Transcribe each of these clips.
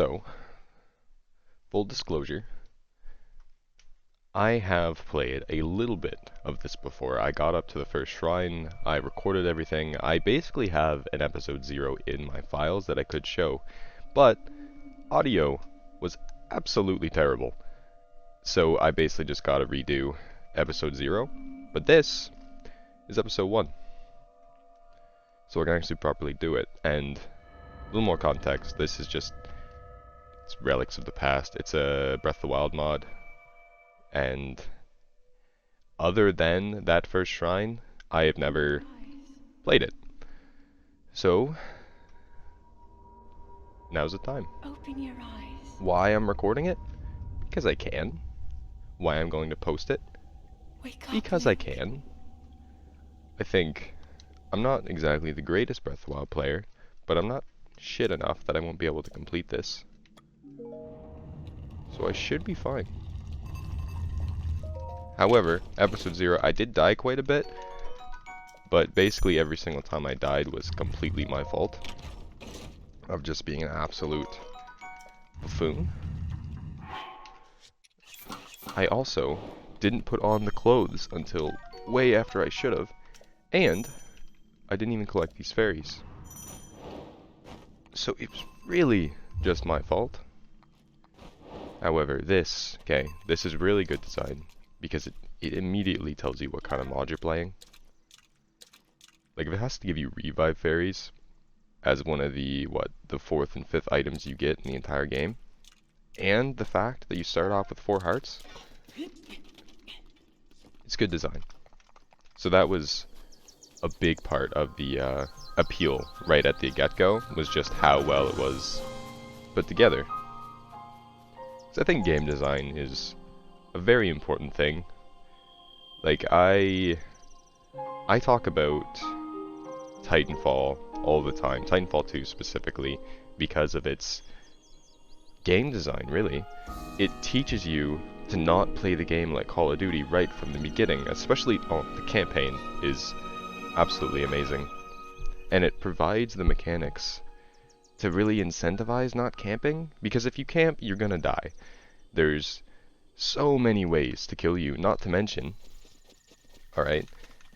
So, full disclosure, I have played a little bit of this before. I got up to the first shrine, I recorded everything. I basically have an episode 0 in my files that I could show, but audio was absolutely terrible. So I basically just gotta redo episode 0, but this is episode 1. So I can actually properly do it, and a little more context, this is just, it's Relics of the Past. It's a Breath of the Wild mod, and other than that first shrine, I have never played it. So, now's the time. Open your eyes. Why I'm recording it? Because I can. Why I'm going to post it? Wake up, Because I Link. can. I think I'm not exactly the greatest Breath of the Wild player, but I'm not shit enough that I won't be able to complete this. So I should be fine. However, episode 0, I did die quite a bit, but basically every single time I died was completely my fault. Of just being an absolute buffoon. I also didn't put on the clothes until way after I should have, and I didn't even collect these fairies. So it was really just my fault. However, this is really good design, because it immediately tells you what kind of mod you're playing. Like, if it has to give you revive fairies as one of the 4th and 5th items you get in the entire game, and the fact that you start off with 4 hearts, it's good design. So that was a big part of the appeal right at the get-go, was just how well it was put together. So I think game design is a very important thing. Like, I talk about Titanfall all the time, Titanfall 2 specifically, because of its game design, really. It teaches you to not play the game like Call of Duty right from the beginning, especially, the campaign is absolutely amazing. And it provides the mechanics to really incentivize not camping, because if you camp, you're gonna die. There's so many ways to kill you, not to mention, alright,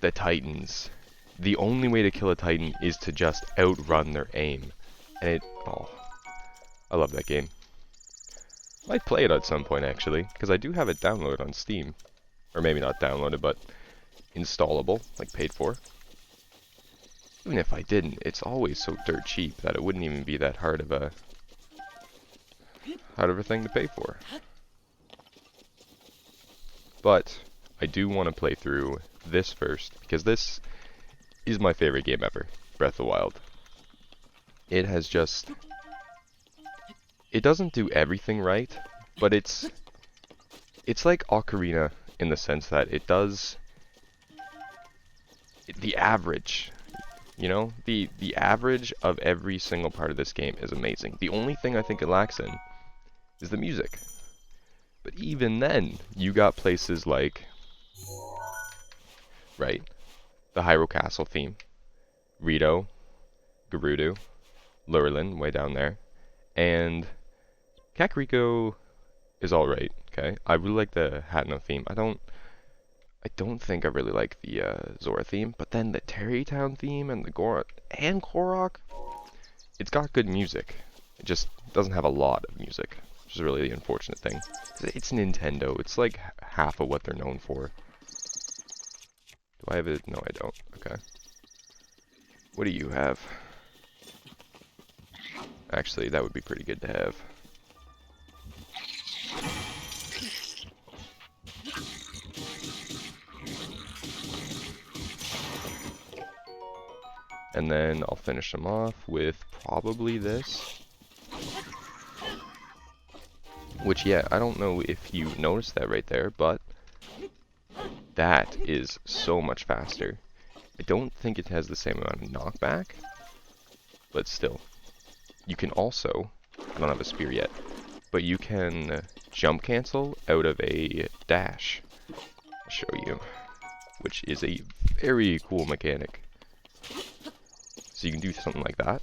the Titans. The only way to kill a Titan is to just outrun their aim. And I love that game. Might play it at some point, actually, because I do have it downloaded on Steam. Or maybe not downloaded, but installable, like paid for. Even if I didn't, it's always so dirt cheap that it wouldn't even be that hard of a thing to pay for. But I do want to play through this first, because this is my favorite game ever, Breath of the Wild. It has just... It doesn't do everything right, but it's like Ocarina in the sense that it does the average. You know, the average of every single part of this game is amazing. The only thing I think it lacks in is the music. But even then, you got places like, right, the Hyrule Castle theme, Rito, Gerudo, Lurelin, way down there, and Kakariko is alright, okay? I really like the Hatno theme. I don't think I really like the Zora theme, but then the Terrytown theme and the Korok, it's got good music. It just doesn't have a lot of music, which is really the unfortunate thing. It's Nintendo. It's like half of what they're known for. Do I have it? No, I don't. Okay. What do you have? Actually, that would be pretty good to have. And then I'll finish them off with probably this. Which, yeah, I don't know if you noticed that right there, but that is so much faster. I don't think it has the same amount of knockback, but still. You can also, I don't have a spear yet, but you can jump cancel out of a dash. I'll show you, which is a very cool mechanic. So you can do something like that.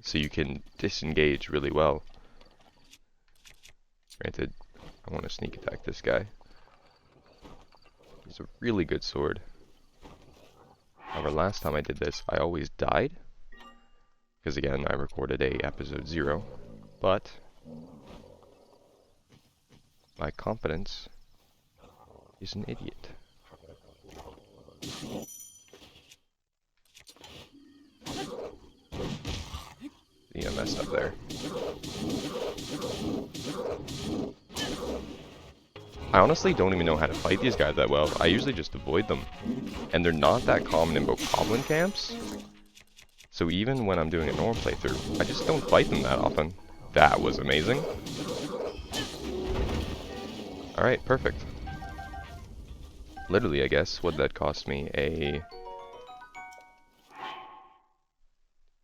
so you can disengage really well. Granted, I want to sneak attack this guy. He's a really good sword. However, last time I did this, I always died. Because again, I recorded a episode 0. But my confidence is an idiot. Yeah, I messed up there. I honestly don't even know how to fight these guys that well. I usually just avoid them. And they're not that common in bokoblin camps. So even when I'm doing a normal playthrough, I just don't fight them that often. That was amazing. Alright, perfect. Literally, I guess, what'd that cost me?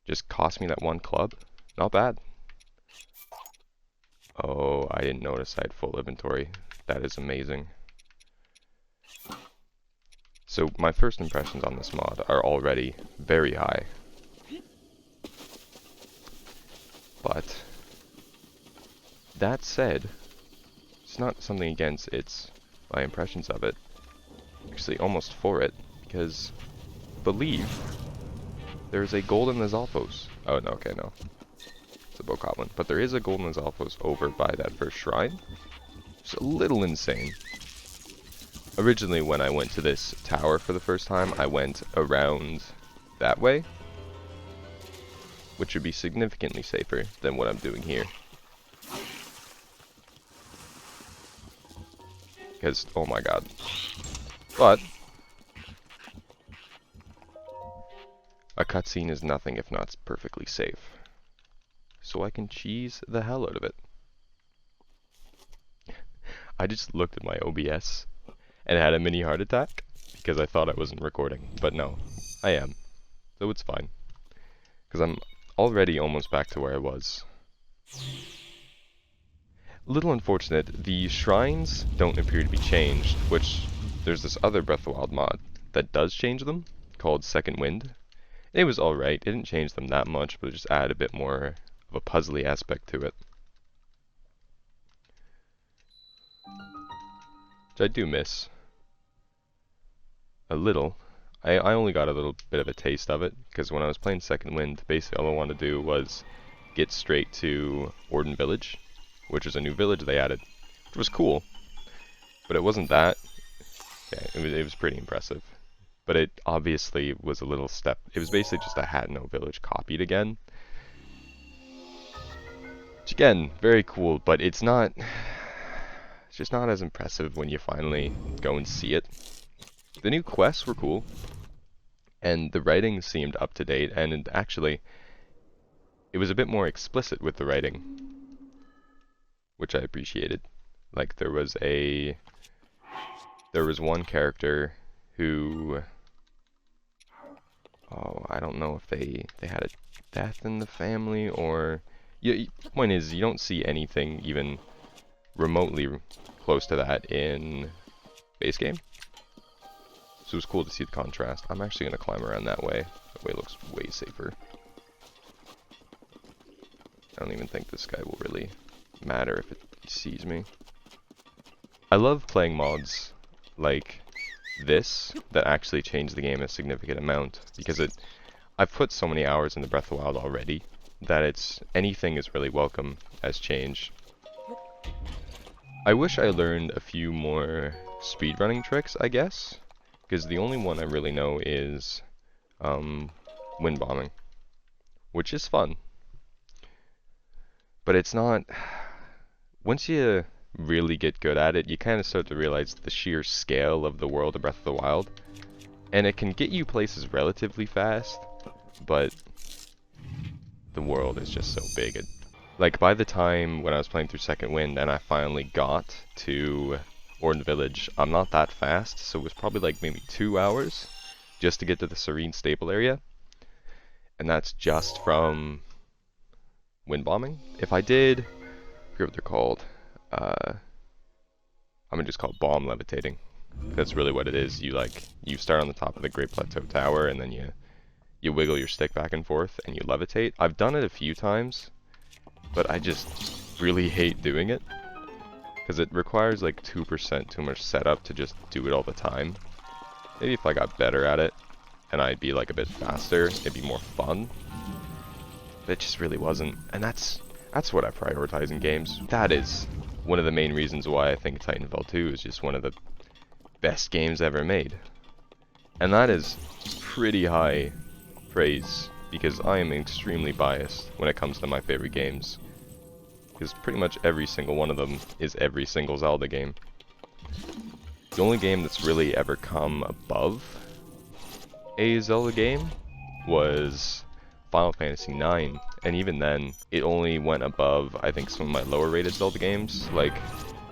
Just cost me that one club? Not bad. Oh, I didn't notice I had full inventory. That is amazing. So my first impressions on this mod are already very high. But that said, it's not something against my impressions of it. Actually, almost for it, because believe there's a golden Lizalfos. Oh no, okay, no. It's a bokoblin. But there is a golden Lizalfos over by that first shrine. It's a little insane. Originally, when I went to this tower for the first time, I went around that way, which would be significantly safer than what I'm doing here. Because, oh my god. But a cutscene is nothing if not perfectly safe. So I can cheese the hell out of it. I just looked at my OBS and had a mini heart attack because I thought I wasn't recording. But no, I am. So it's fine. Because I'm already almost back to where I was. Little unfortunate, the shrines don't appear to be changed, which there's this other Breath of the Wild mod that does change them, called Second Wind. It was alright, it didn't change them that much, but it just added a bit more of a puzzly aspect to it. Which I do miss. A little. I only got a little bit of a taste of it, because when I was playing Second Wind, basically all I wanted to do was get straight to Orden Village, which is a new village they added, which was cool. But it wasn't that. Yeah, it was pretty impressive. But it obviously was a little step. It was basically just a Hatno village copied again. Which again, very cool, but it's not... It's just not as impressive when you finally go and see it. The new quests were cool. And the writing seemed up to date, and actually, it was a bit more explicit with the writing. Which I appreciated. Like, there was one character who... Oh, I don't know if they had a death in the family, or... Point is, you don't see anything even remotely close to that in base game. So it was cool to see the contrast. I'm actually going to climb around that way. That way looks way safer. I don't even think this guy will really matter if it sees me. I love playing mods like this that actually change the game a significant amount, because I've put so many hours into Breath of the Wild already that anything is really welcome as change. I wish I learned a few more speedrunning tricks, I guess, because the only one I really know is wind bombing, which is fun, but it's not. Once you really get good at it, you kind of start to realize the sheer scale of the world of Breath of the Wild, and it can get you places relatively fast, but the world is just so big. Like, by the time when I was playing through Second Wind and I finally got to Orden Village, I'm not that fast, so it was probably like maybe 2 hours just to get to the Serene Staple area, and that's just from wind bombing. If I did, I forget what they're called, I'm gonna just call it bomb levitating. That's really what it is. You start on the top of the Great Plateau Tower, and then you you wiggle your stick back and forth and you levitate. I've done it a few times, but I just really hate doing it because it requires like 2% too much setup to just do it all the time. Maybe if I got better at it and I'd be like a bit faster, it'd be more fun. But it just really wasn't, and that's what I prioritize in games. That is one of the main reasons why I think Titanfall 2 is just one of the best games ever made. And that is pretty high praise, because I am extremely biased when it comes to my favorite games. Because pretty much every single one of them is every single Zelda game. The only game that's really ever come above a Zelda game was Final Fantasy IX, and even then, it only went above, I think, some of my lower rated Zelda games, like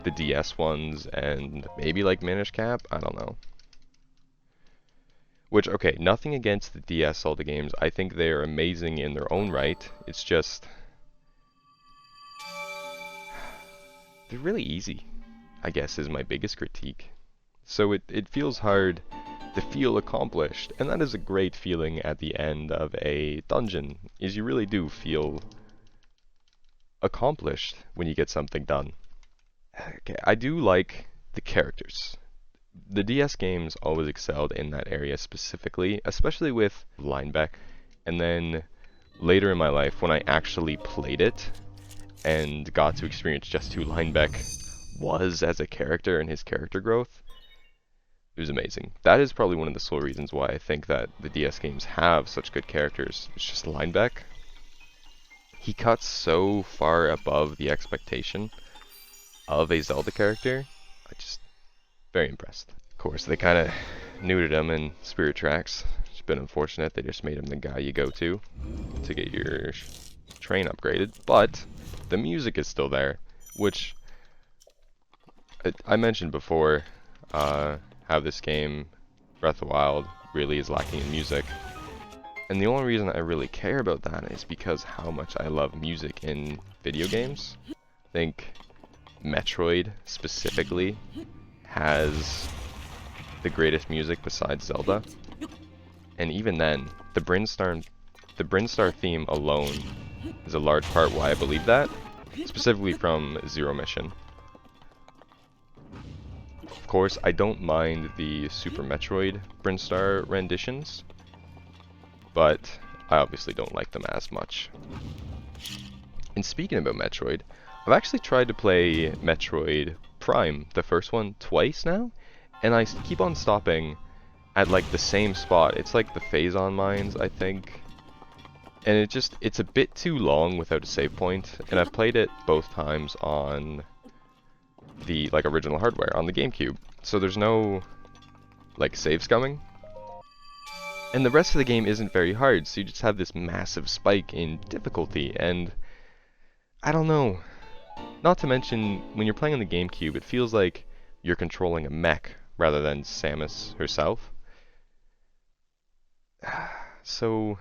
the DS ones, and maybe like Minish Cap, I don't know. Which, okay, nothing against the DS Zelda games, I think they are amazing in their own right, it's just, they're really easy, I guess, is my biggest critique. So it feels hard to feel accomplished, and that is a great feeling at the end of a dungeon, is you really do feel accomplished when you get something done. Okay, I do like the characters. The DS games always excelled in that area specifically, especially with Linebeck, and then later in my life when I actually played it and got to experience just who Linebeck was as a character and his character growth, it was amazing. That is probably one of the sole reasons why I think that the DS games have such good characters. It's just Linebeck. He cuts so far above the expectation of a Zelda character. Very impressed. Of course, they kind of neutered him in Spirit Tracks. It's been unfortunate. They just made him the guy you go to get your train upgraded. But the music is still there, which I mentioned before. How this game, Breath of the Wild, really is lacking in music. And the only reason I really care about that is because how much I love music in video games. I think Metroid specifically has the greatest music besides Zelda. And even then, the Brinstar theme alone is a large part why I believe that, specifically from Zero Mission. Of course, I don't mind the Super Metroid Brinstar renditions, but I obviously don't like them as much. And speaking about Metroid, I've actually tried to play Metroid Prime, the first one, twice now, and I keep on stopping at like the same spot. It's like the Phazon mines, I think. And it's a bit too long without a save point, and I've played it both times on the like original hardware on the GameCube. So there's no like save scumming. And the rest of the game isn't very hard, so you just have this massive spike in difficulty, and I don't know. Not to mention, when you're playing on the GameCube, it feels like you're controlling a mech rather than Samus herself. So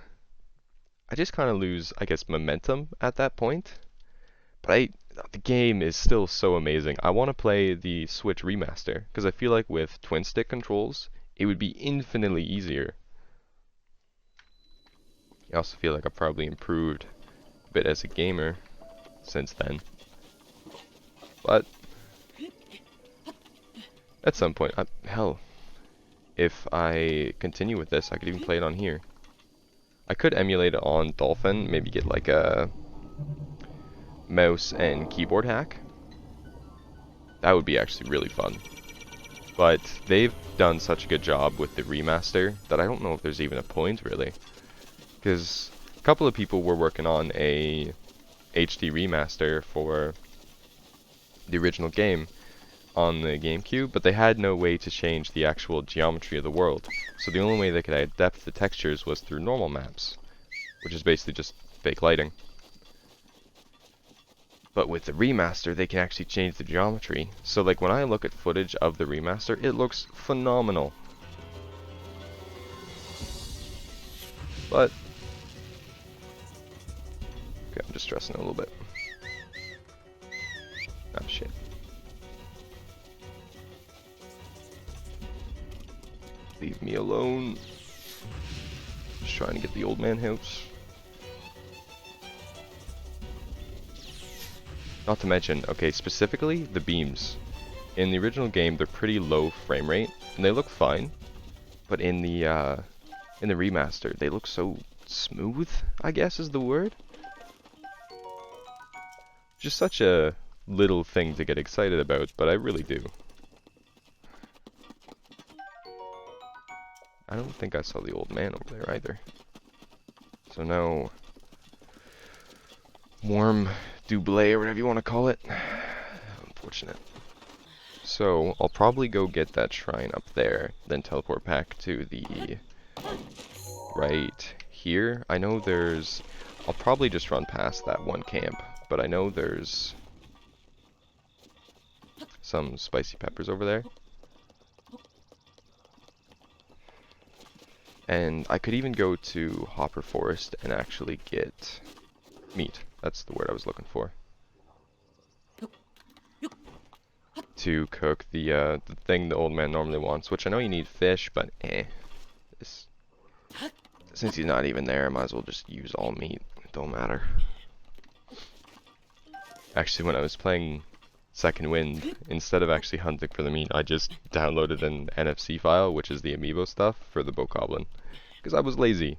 I just kind of lose, I guess, momentum at that point. But the game is still so amazing. I want to play the Switch remaster, because I feel like with twin stick controls, it would be infinitely easier. I also feel like I've probably improved a bit as a gamer since then. But at some point, hell, if I continue with this, I could even play it on here. I could emulate it on Dolphin, maybe get like a mouse and keyboard hack. That would be actually really fun. But they've done such a good job with the remaster that I don't know if there's even a point really. Because a couple of people were working on a HD remaster for the original game on the GameCube, but they had no way to change the actual geometry of the world. So the only way they could add depth to textures was through normal maps, which is basically just fake lighting. But with the remaster, they can actually change the geometry. So like when I look at footage of the remaster, it looks phenomenal. But okay, I'm just stressing a little bit. Oh shit. Leave me alone. trying to get the old man house. Not to mention, okay, specifically the beams. In the original game, they're pretty low frame rate, and they look fine. But in the remaster, they look so smooth, I guess is the word. Just such a little thing to get excited about, but I really do. I don't think I saw the old man over there either. So now, warm double or whatever you want to call it. Unfortunate. So, I'll probably go get that shrine up there, then teleport back to the right here. I know there's... I'll probably just run past that one camp, but I know there's some spicy peppers over there. And I could even go to Hopper Forest and actually get meat. That's the word I was looking for. To cook the thing the old man normally wants, which I know you need fish, but since he's not even there, I might as well just use all meat. It don't matter. Actually, when I was playing Second Wind, instead of actually hunting for the meat, I just downloaded an NFC file, which is the amiibo stuff, for the bokoblin. Because I was lazy,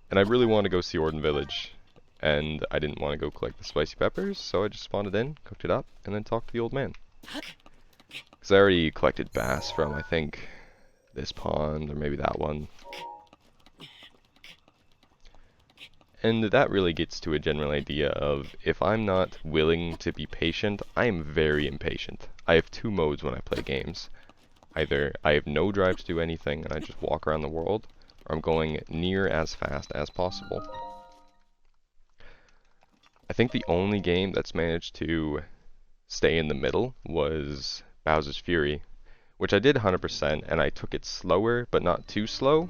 and I really wanted to go see Orden Village, and I didn't want to go collect the spicy peppers, so I just spawned it in, cooked it up, and then talked to the old man. Because I already collected bass from, I think, this pond, or maybe that one. And that really gets to a general idea of, if I'm not willing to be patient, I am very impatient. I have two modes when I play games. Either I have no drive to do anything and I just walk around the world, or I'm going near as fast as possible. I think the only game that's managed to stay in the middle was Bowser's Fury, which I did 100%, and I took it slower, but not too slow.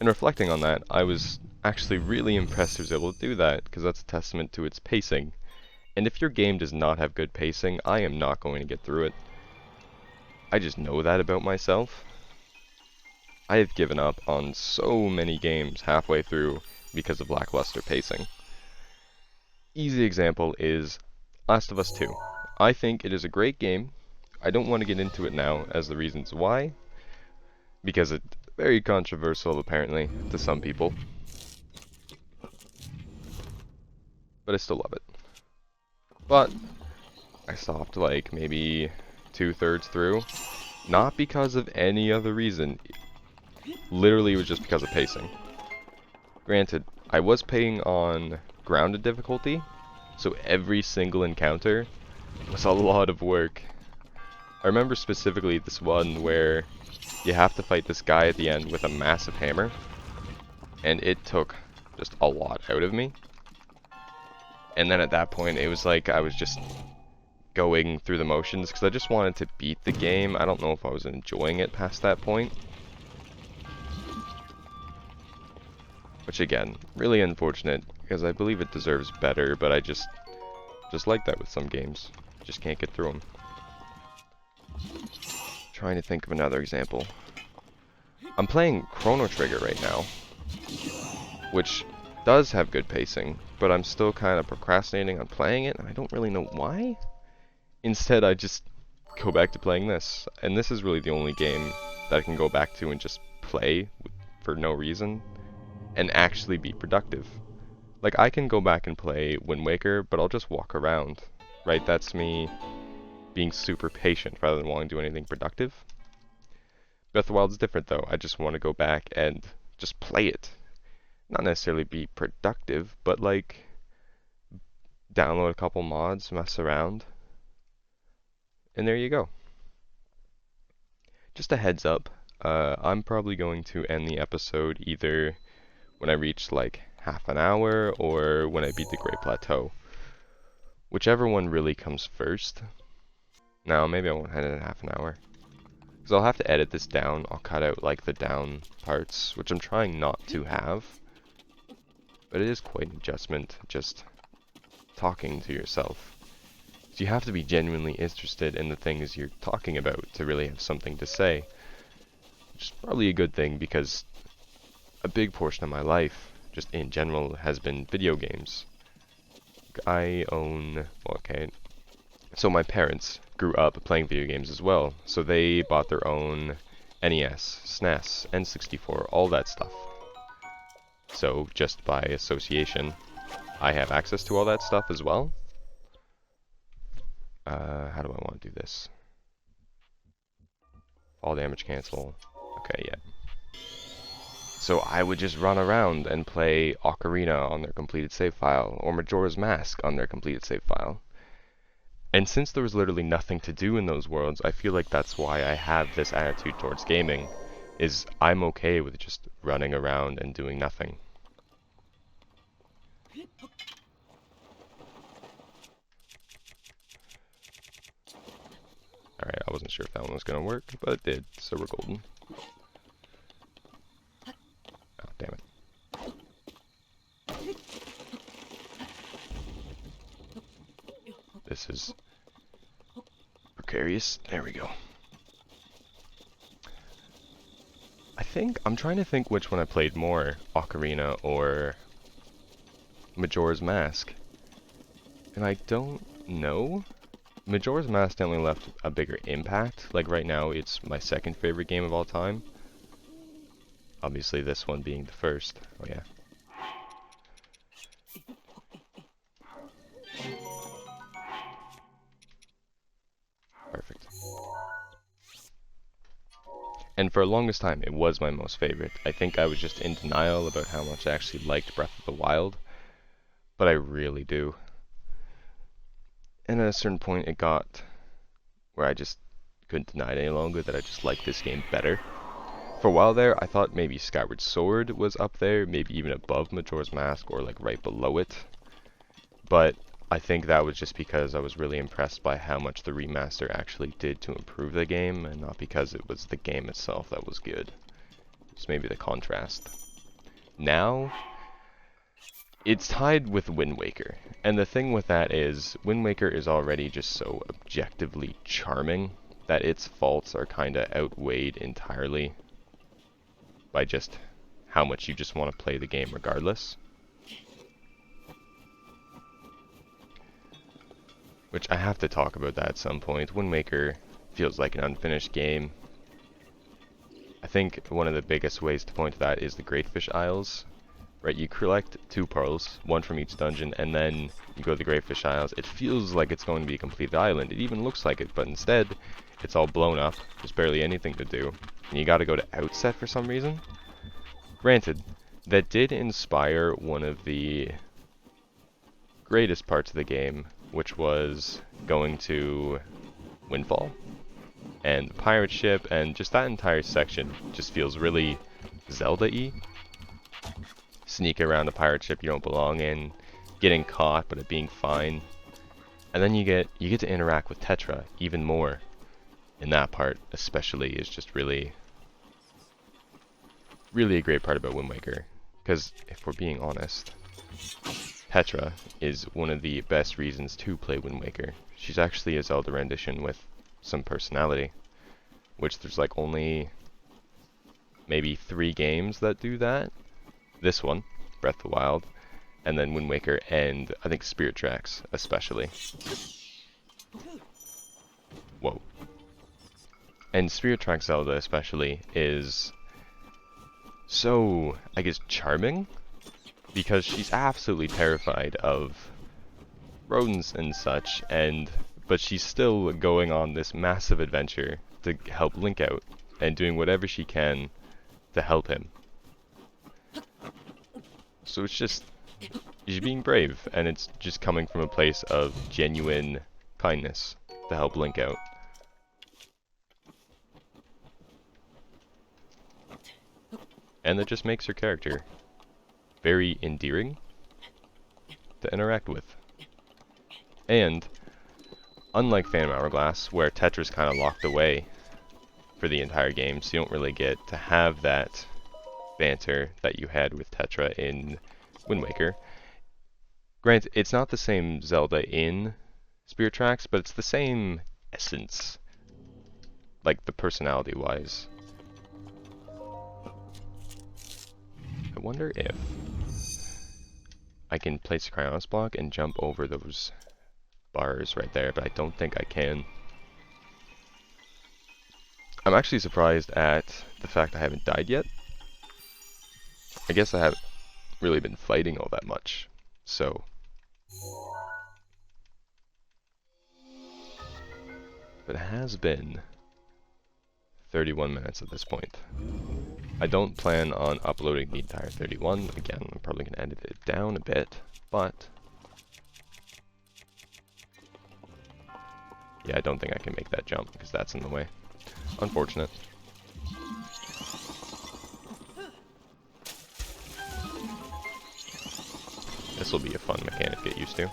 And reflecting on that, I was actually really impressed I was able to do that, because that's a testament to its pacing. And if your game does not have good pacing, I am not going to get through it. I just know that about myself. I have given up on so many games halfway through because of lackluster pacing. Easy example is Last of Us 2. I think it is a great game. I don't want to get into it now as the reasons why, because it's very controversial apparently to some people. But I still love it. But I stopped like maybe 2/3 through, not because of any other reason. Literally, it was just because of pacing. Granted, I was playing on grounded difficulty, so every single encounter was a lot of work. I remember specifically this one where you have to fight this guy at the end with a massive hammer, and it took just a lot out of me. And then at that point, it was like I was just going through the motions, because I just wanted to beat the game. I don't know if I was enjoying it past that point. Which again, really unfortunate, because I believe it deserves better, but I just like that with some games. Just can't get through them. Trying to think of another example. I'm playing Chrono Trigger right now, which does have good pacing, but I'm still kind of procrastinating on playing it, and I don't really know why. Instead, I just go back to playing this, and this is really the only game that I can go back to and just play for no reason, and actually be productive. Like, I can go back and play Wind Waker, but I'll just walk around, right? That's me being super patient rather than wanting to do anything productive. Breath of the Wild's different though. I just want to go back and just play it. Not necessarily be productive, but like download a couple mods, mess around, and there you go. Just a heads up, I'm probably going to end the episode either when I reach like half an hour or when I beat the Great Plateau. Whichever one really comes first. No, maybe I won't end it at half an hour. Because I'll have to edit this down. I'll cut out like the down parts, which I'm trying not to have. But it is quite an adjustment, just talking to yourself. So you have to be genuinely interested in the things you're talking about to really have something to say. Which is probably a good thing, because a big portion of my life, just in general, has been video games. I own, well, okay, so my parents grew up playing video games as well, so they bought their own NES, SNES, N64, all that stuff. So just by association, I have access to all that stuff as well. How do I want to do this? All damage cancel. Okay, yeah. So I would just run around and play Ocarina on their completed save file, or Majora's Mask on their completed save file. And since there was literally nothing to do in those worlds, I feel like that's why I have this attitude towards gaming, is I'm okay with just running around and doing nothing. Alright, I wasn't sure if that one was going to work, but it did, so we're golden. Oh, damn it. This is precarious. There we go. I'm trying to think which one I played more, Ocarina or Majora's Mask. And I don't know. Majora's Mask definitely left a bigger impact. Like right now, it's my second favorite game of all time. Obviously this one being the first. Oh yeah. Perfect. And for the longest time, it was my most favorite. I think I was just in denial about how much I actually liked Breath of the Wild. But I really do. And at a certain point, it got where I just couldn't deny it any longer that I just liked this game better. For a while there, I thought maybe Skyward Sword was up there, maybe even above Majora's Mask, or like right below it. But I think that was just because I was really impressed by how much the remaster actually did to improve the game, and not because it was the game itself that was good. It's maybe the contrast. Now, it's tied with Wind Waker, and the thing with that is, Wind Waker is already just so objectively charming that its faults are kinda outweighed entirely by just how much you just want to play the game regardless. Which I have to talk about that at some point. Wind Waker feels like an unfinished game. I think one of the biggest ways to point to that is the Greatfish Isles. Right, you collect 2 pearls, 1 from each dungeon, and then you go to the Greatfish Isles. It feels like it's going to be a completed island. It even looks like it, but instead, it's all blown up. There's barely anything to do. And you gotta go to Outset for some reason. Granted, that did inspire one of the greatest parts of the game, which was going to Windfall and the pirate ship, and just that entire section just feels really Zelda-y. Sneak around a pirate ship you don't belong in, getting caught but it being fine, and then you get to interact with Tetra even more. In that part, especially, is just really a great part about Wind Waker. Because if we're being honest, Tetra is one of the best reasons to play Wind Waker. She's actually a Zelda rendition with some personality, which there's like only maybe 3 games that do that. This one, Breath of the Wild, and then Wind Waker, and I think Spirit Tracks especially. Whoa. And Spirit Tracks Zelda especially is so, I guess, charming, because she's absolutely terrified of rodents and such, but she's still going on this massive adventure to help Link out, and doing whatever she can to help him. So it's just, she's being brave, and it's just coming from a place of genuine kindness to help Link out. And that just makes her character very endearing to interact with. And, unlike Phantom Hourglass, where Tetra's kind of locked away for the entire game, so you don't really get to have that banter that you had with Tetra in Wind Waker. Granted, it's not the same Zelda in Spirit Tracks, but it's the same essence, like the personality-wise. I wonder if I can place a Cryonis block and jump over those bars right there, but I don't think I can. I'm actually surprised at the fact I haven't died yet. I guess I haven't really been fighting all that much, so... But it has been 31 minutes at this point. I don't plan on uploading the entire 31. Again, I'm probably going to edit it down a bit, but... Yeah, I don't think I can make that jump because that's in the way. Unfortunate. This will be a fun mechanic to get used to.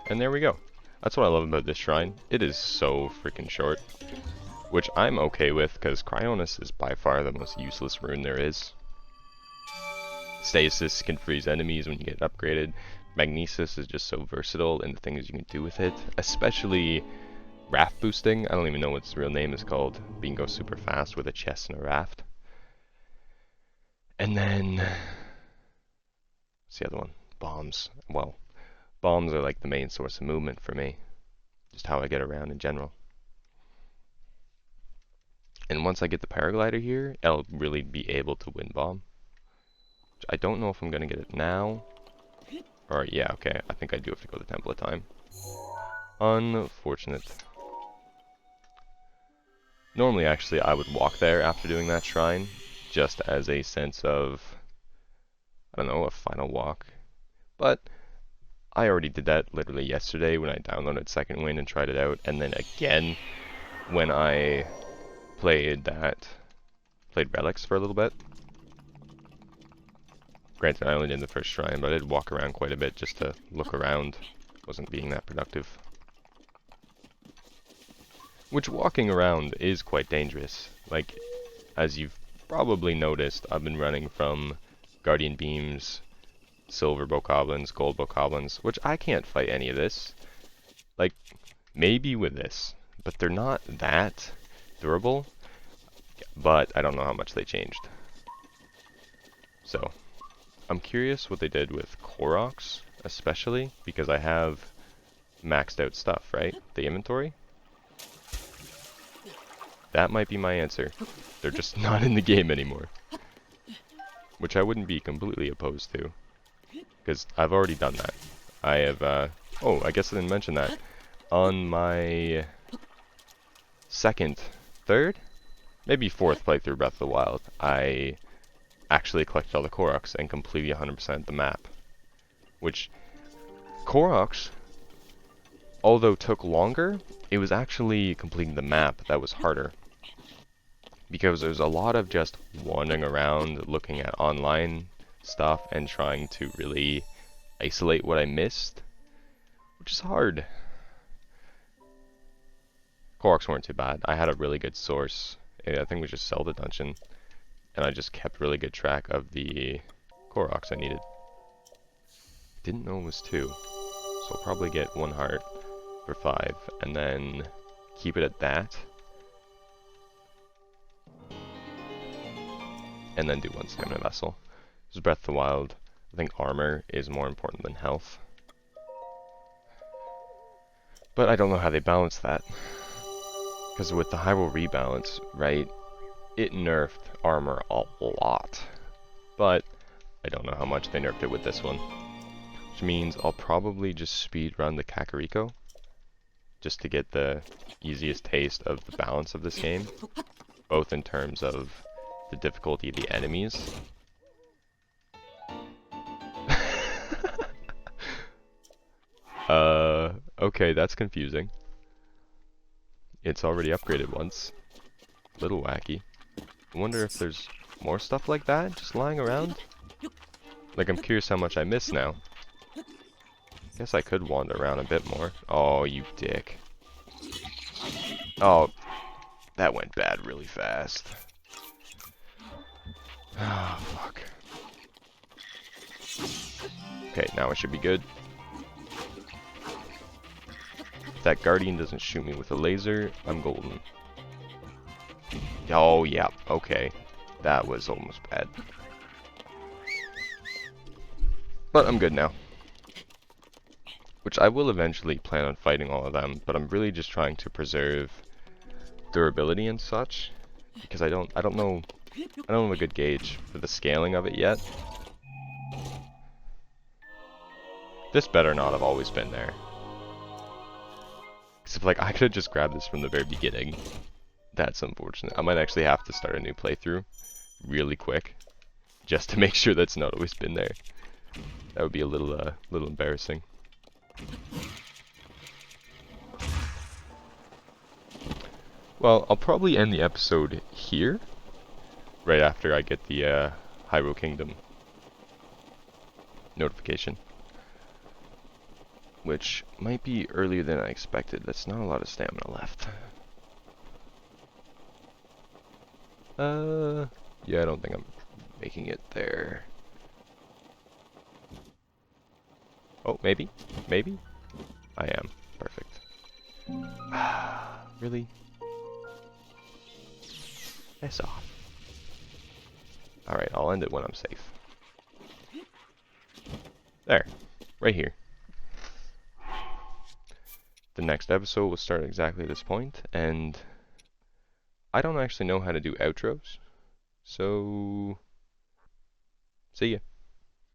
And there we go. That's what I love about this shrine. It is so freaking short. Which I'm okay with, because Cryonis is by far the most useless rune there is. Stasis can freeze enemies when you get upgraded. Magnesis is just so versatile in the things you can do with it. Especially raft boosting. I don't even know what its real name is called. Being go super fast with a chest and a raft. And then... what's the other one? Bombs. Well, bombs are like the main source of movement for me. Just how I get around in general. And once I get the paraglider here, I'll really be able to win bomb. I don't know if I'm going to get it now. Or, yeah, okay, I think I do have to go to the temple at time. Unfortunate. Normally, actually, I would walk there after doing that shrine, just as a sense of, I don't know, a final walk. But I already did that literally yesterday when I downloaded Second Wind and tried it out, and then again when I played Relics for a little bit. Granted, I only did the first shrine, but I did walk around quite a bit just to look around. Wasn't being that productive. Which walking around is quite dangerous. Like, as you've probably noticed, I've been running from Guardian Beams, Silver Bokoblins, Gold Bokoblins, which I can't fight any of this. Like, maybe with this, but they're not that durable. But I don't know how much they changed. So, I'm curious what they did with Koroks, especially, because I have maxed out stuff, right? The inventory? That might be my answer. They're just not in the game anymore. Which I wouldn't be completely opposed to. Because I've already done that. I have, oh, I guess I didn't mention that. On my third? Maybe fourth playthrough Breath of the Wild, I actually collected all the Koroks and completed 100% the map. Which, Koroks, although took longer, it was actually completing the map that was harder. Because there's a lot of just wandering around, looking at online stuff, and trying to really isolate what I missed, which is hard. Koroks weren't too bad. I had a really good source. I think we just sell the dungeon, and I just kept really good track of the Koroks I needed. Didn't know it was 2, so I'll probably get 1 heart for 5, and then keep it at that, and then do 1 stamina vessel. Because Breath of the Wild, I think armor is more important than health. But I don't know how they balance that. Because with the Hyrule rebalance, right, it nerfed armor a lot. But I don't know how much they nerfed it with this one. Which means I'll probably just speedrun the Kakariko. Just to get the easiest taste of the balance of this game. Both in terms of the difficulty of the enemies. Okay, that's confusing. It's already upgraded once. Little wacky. I wonder if there's more stuff like that just lying around? Like, I'm curious how much I miss now. Guess I could wander around a bit more. Oh, you dick. Oh, that went bad really fast. Ah, fuck. Okay, now I should be good. If that guardian doesn't shoot me with a laser, I'm golden. Oh, yeah, okay. That was almost bad. But I'm good now. Which I will eventually plan on fighting all of them, but I'm really just trying to preserve durability and such. Because I don't know a good gauge for the scaling of it yet. This better not have always been there. Except like I could have just grabbed this from the very beginning. That's unfortunate. I might actually have to start a new playthrough really quick just to make sure that's not always been there. That would be a little embarrassing. Well, I'll probably end the episode here, right after I get the Hyrule Kingdom notification. Which might be earlier than I expected. That's not a lot of stamina left. Yeah, I don't think I'm making it there. Oh, maybe? Maybe? I am. Perfect. Really? Piss off. Alright, I'll end it when I'm safe. There. Right here. The next episode will start exactly at this point, and I don't actually know how to do outros. So, see ya.